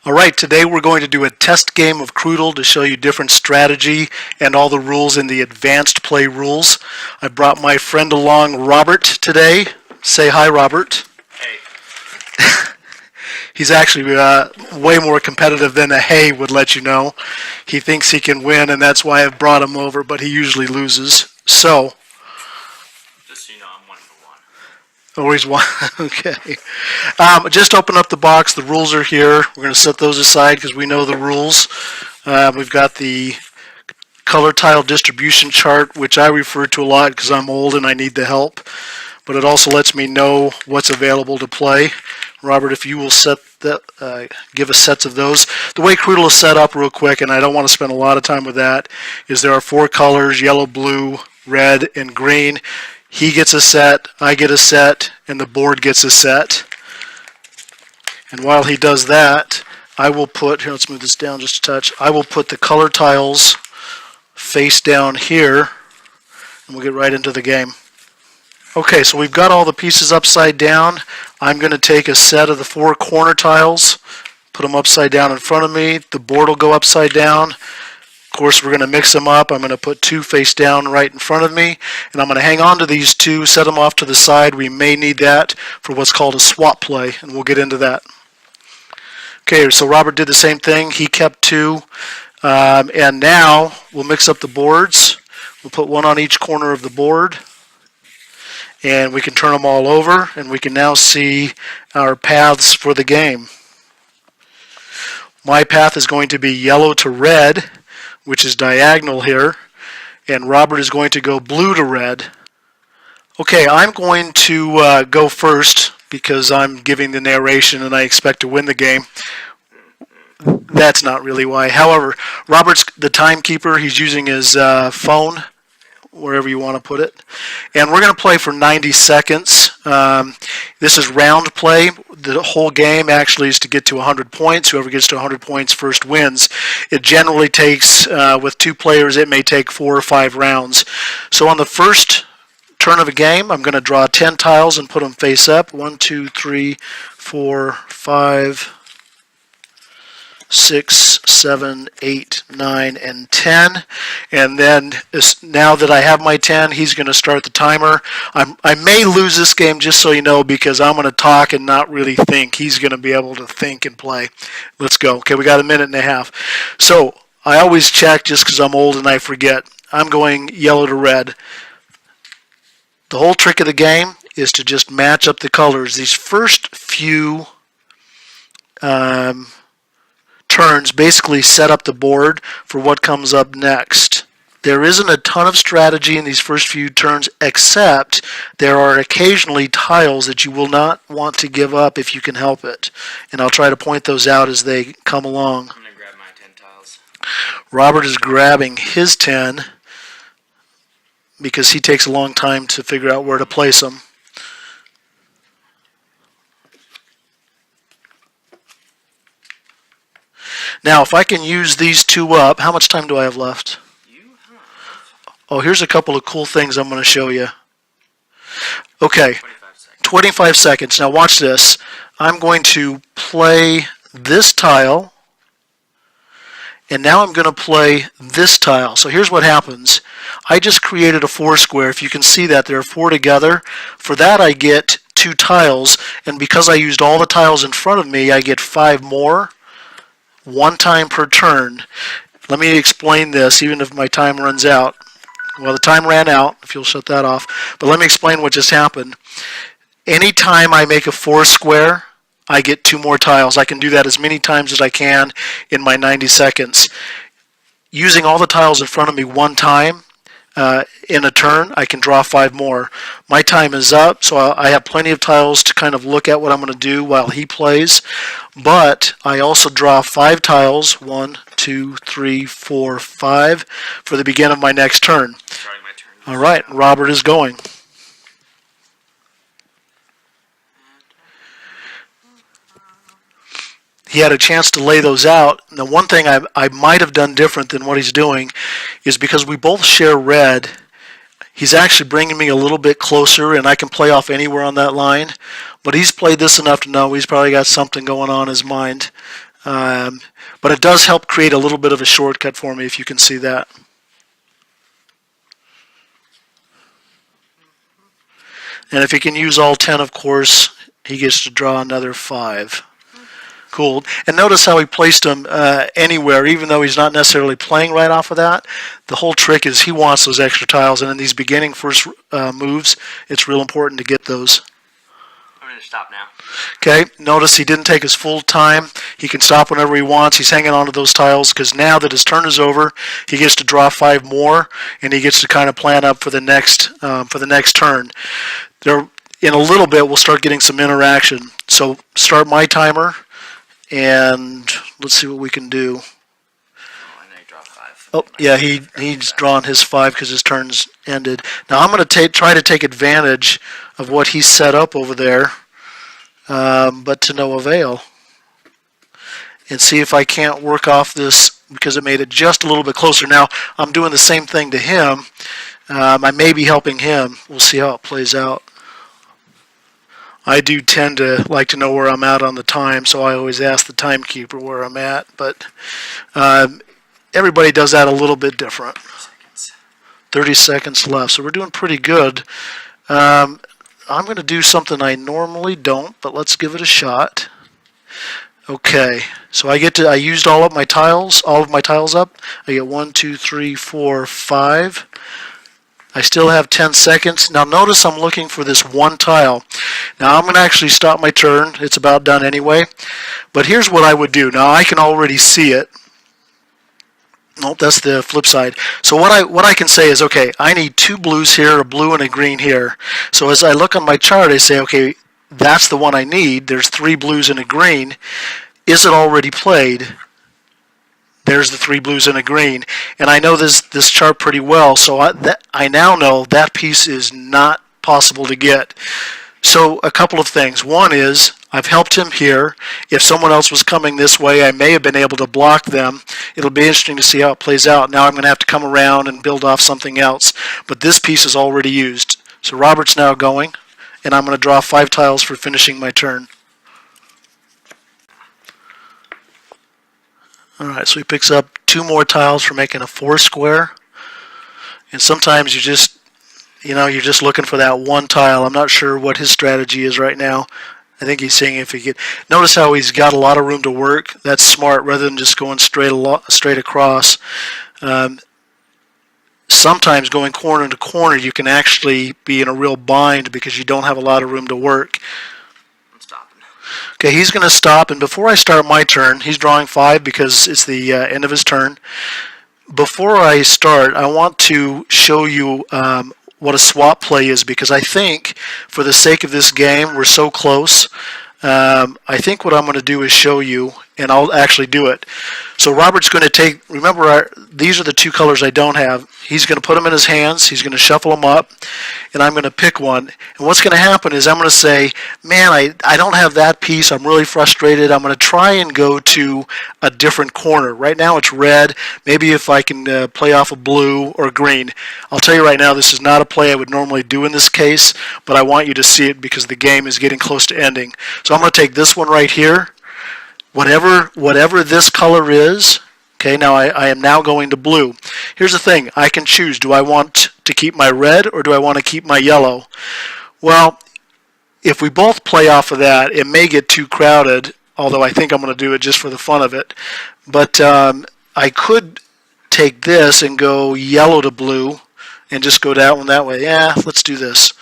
All right, today we're going to do a test game of Crootle to show you different strategy and all the rules in the advanced play rules. I brought my friend along, Robert, today. Say hi, Robert. Hey. He's actually way more competitive than a hey would let you know. He thinks he can win, and that's why I've brought him over, but he usually loses. So, just so you know, I'm 1 for 1. Oh, he's one. Okay. Just open up the box. The rules are here. We're going to set those aside because we know the rules. We've got the color tile distribution chart, which I refer to a lot because I'm old and I need the help. But it also lets me know what's available to play. Robert, if you will give us sets of those. The way Crootle is set up real quick, and I don't want to spend a lot of time with that, is there are 4 colors, yellow, blue, red, and green. He gets a set, I get a set, and the board gets a set. And while he does that, I will put, here, let's move this down just a touch. I will put the color tiles face down here, and we'll get right into the game. Okay, so we've got all the pieces upside down. I'm going to take a set of the 4 corner tiles, put them upside down in front of me. The board will go upside down. Of course, we're going to mix them up. I'm going to put 2 face down right in front of me, and I'm going to hang on to these 2, set them off to the side. We may need that for what's called a swap play, and we'll get into that. Okay, so Robert did the same thing. He kept 2, and now we'll mix up the boards. We'll put 1 on each corner of the board, and we can turn them all over, and we can now see our paths for the game. My path is going to be yellow to red, which is diagonal here, and Robert is going to go blue to red. Okay, I'm going to go first because I'm giving the narration and I expect to win the game. That's not really why. However, Robert's the timekeeper. He's using his phone, wherever you want to put it. And we're going to play for 90 seconds. This is round play. The whole game actually is to get to 100 points. Whoever gets to 100 points first wins. It generally takes, with 2 players, it may take 4 or 5 rounds. So on the first turn of a game, I'm going to draw 10 tiles and put them face up. 1, 2, 3, 4, 5, 6, 7, 8, 9, and 10. And then now that I have my 10, he's going to start the timer. I may lose this game, just so you know, because I'm going to talk and not really think. He's going to be able to think and play. Let's go. Okay, we got a minute and a half. So I always check just because I'm old and I forget. I'm going yellow to red. The whole trick of the game is to just match up the colors. These first few turns basically set up the board for what comes up next. There isn't a ton of strategy in these first few turns, except there are occasionally tiles that you will not want to give up if you can help it. And I'll try to point those out as they come along. I'm going to grab my 10 tiles. Robert is grabbing his 10 because he takes a long time to figure out where to place them. Now, if I can use these 2 up, how much time do I have left? Oh, here's a couple of cool things I'm going to show you. Okay, 25 seconds. Now watch this. I'm going to play this tile, and now I'm going to play this tile. So here's what happens. I just created a 4 square. If you can see that, there are 4 together. For that, I get 2 tiles, and because I used all the tiles in front of me, I get 5 more. 1 time per turn. Let me explain this, even if my time runs out. Well, the time ran out, if you'll shut that off. But let me explain what just happened. Anytime I make a 4 square, I get 2 more tiles. I can do that as many times as I can in my 90 seconds. Using all the tiles in front of me 1 time in a turn, I can draw 5 more. My time is up, so I have plenty of tiles to kind of look at what I'm going to do while he plays. But I also draw 5 tiles, 1, 2, 3, 4, 5, for the beginning of my next turn. Sorry, my turn. All right, Robert is going. He had a chance to lay those out. And the one thing I might have done different than what he's doing is because we both share red, he's actually bringing me a little bit closer, and I can play off anywhere on that line. But he's played this enough to know he's probably got something going on in his mind. But it does help create a little bit of a shortcut for me, if you can see that. And if he can use all 10, of course, he gets to draw another 5. Cool. And notice how he placed them anywhere, even though he's not necessarily playing right off of that. The whole trick is he wants those extra tiles, and in these beginning first moves, it's real important to get those. I'm going to stop now. Okay, notice he didn't take his full time. He can stop whenever he wants. He's hanging on to those tiles because now that his turn is over, he gets to draw 5 more, and he gets to kind of plan up for the next turn. There, in a little bit, we'll start getting some interaction. So start my timer, and let's see what we can do. Oh, I know you draw 5. Oh, yeah, he's drawn his 5 because his turn's ended. Now I'm going to try to take advantage of what he's set up over there, but to no avail. And see if I can't work off this because it made it just a little bit closer. Now I'm doing the same thing to him. I may be helping him. We'll see how it plays out. I do tend to like to know where I'm at on the time, so I always ask the timekeeper where I'm at. But everybody does that a little bit different. 30 seconds left, so we're doing pretty good. I'm going to do something I normally don't, but let's give it a shot. Okay, so I used all of my tiles up. I get 1, 2, 3, 4, 5. I still have 10 seconds. Now notice I'm looking for this one tile. Now I'm going to actually stop my turn. It's about done anyway. But here's what I would do. Now I can already see it. Nope, that's the flip side. So what I can say is, okay, I need 2 blues here, a blue and a green here. So as I look on my chart, I say, okay, that's the one I need. There's 3 blues and a green. Is it already played? There's the 3 blues and a green. And I know this chart pretty well, so I now know that piece is not possible to get. So a couple of things. One is I've helped him here. If someone else was coming this way, I may have been able to block them. It'll be interesting to see how it plays out. Now I'm going to have to come around and build off something else. But this piece is already used. So Robert's now going, and I'm going to draw 5 tiles for finishing my turn. Alright, so he picks up 2 more tiles for making a 4 square. And sometimes you're just looking for that one tile. I'm not sure what his strategy is right now. I think he's seeing if he could. Notice how he's got a lot of room to work. That's smart rather than just going straight across. Sometimes going corner to corner, you can actually be in a real bind because you don't have a lot of room to work. Okay, he's going to stop, and before I start my turn, he's drawing 5 because it's the end of his turn. Before I start, I want to show you what a swap play is, because I think, for the sake of this game, we're so close. I think what I'm going to do is show you, and I'll actually do it. So Robert's going to take, remember, these are the 2 colors I don't have. He's going to put them in his hands, he's going to shuffle them up, and I'm going to pick one. And what's going to happen is I'm going to say, man, I don't have that piece, I'm really frustrated, I'm going to try and go to a different corner. Right now it's red, maybe if I can play off a blue or green. I'll tell you right now, this is not a play I would normally do in this case, but I want you to see it because the game is getting close to ending. So I'm going to take this one right here. Whatever this color is, okay, now I am now going to blue. Here's the thing, I can choose, do I want to keep my red or do I want to keep my yellow? Well, if we both play off of that, it may get too crowded, although I think I'm going to do it just for the fun of it. But I could take this and go yellow to blue and just go that one that way. Yeah, let's do this.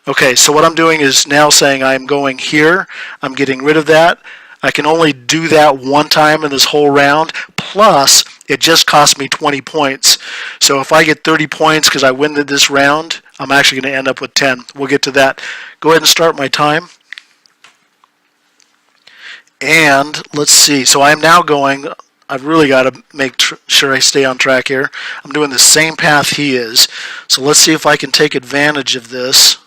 Okay, so what I'm doing is now saying I'm going here, I'm getting rid of that. I can only do that one time in this whole round, plus it just cost me 20 points. So if I get 30 points because I win this round, I'm actually going to end up with 10. We'll get to that. Go ahead and start my time. And let's see, so I'm now going, I've really got to make sure I stay on track here. I'm doing the same path he is. So let's see if I can take advantage of this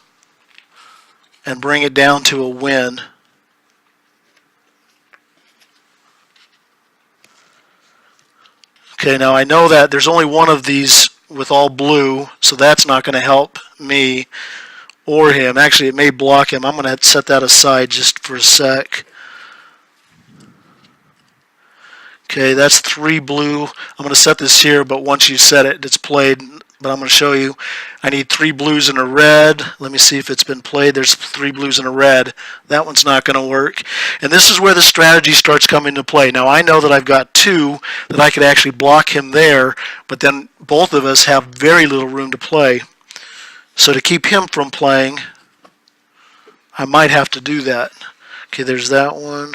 and bring it down to a win. Okay, now I know that there's only one of these with all blue, so that's not going to help me or him. Actually, it may block him. I'm going to set that aside just for a sec. Okay, that's 3 blue. I'm going to set this here, but once you set it, it's played. But I'm going to show you. I need 3 blues and a red. Let me see if it's been played. There's 3 blues and a red. That one's not going to work. And this is where the strategy starts coming into play. Now, I know that I've got 2 that I could actually block him there, but then both of us have very little room to play. So to keep him from playing, I might have to do that. Okay, there's that one.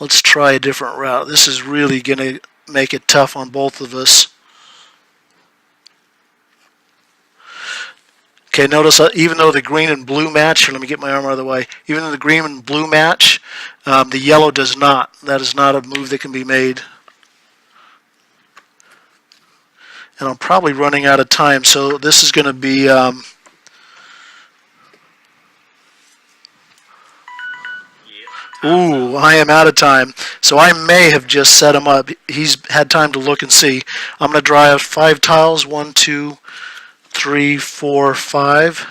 Let's try a different route. This is really going to make it tough on both of us. Okay, notice even though the green and blue match, here, let me get my arm out of the way, even though the green and blue match, the yellow does not. That is not a move that can be made. And I'm probably running out of time, so this is going to be... Ooh, I am out of time. So I may have just set him up. He's had time to look and see. I'm going to draw out 5 tiles. 1, 2, 3, 4, 5.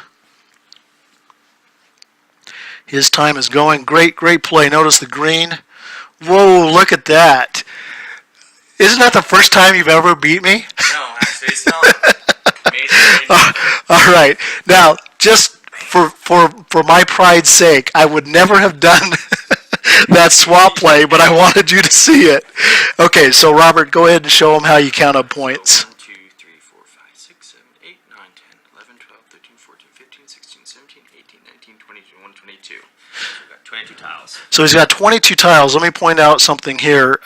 His time is going. Great, great play. Notice the green. Whoa, look at that. Isn't that the first time you've ever beat me? No, actually, it's not. Amazing. All right. Now, just for my pride's sake, I would never have done that swap play, but I wanted you to see it. Okay, so Robert, go ahead and show them how you count up points. 1, 2, 3, 4, 5, 6, 7, 8, 9, 10, 11, 12, 13, 14, 15, 16, 17, 18, 19, 20, 21, 22. So we've got 22 tiles. So he's got 22 tiles. Let me point out something here.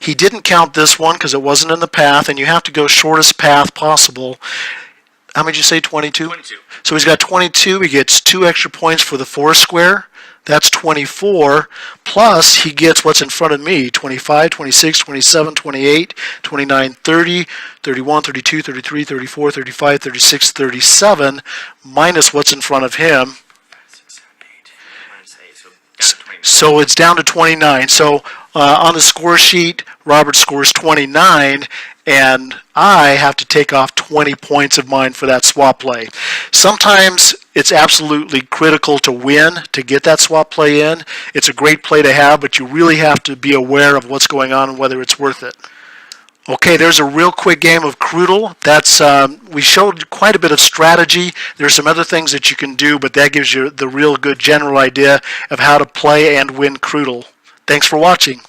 He didn't count this one because it wasn't in the path, and you have to go shortest path possible. How many did you say, 22? 22. So he's got 22. He gets 2 extra points for the 4 square. That's 24. Plus, he gets what's in front of me, 25, 26, 27, 28, 29, 30, 31, 32, 33, 34, 35, 36, 37, minus what's in front of him. 5, 6, 7, 8. Minus 8, so down to 29. So it's down to 29. So on the score sheet, Robert scores 29, and I have to take off 20 points of mine for that swap play. Sometimes it's absolutely critical to win to get that swap play in. It's a great play to have, but you really have to be aware of what's going on and whether it's worth it. Okay, there's a real quick game of Crootle. That's we showed quite a bit of strategy. There's some other things that you can do, but that gives you the real good general idea of how to play and win Crootle. Thanks for watching.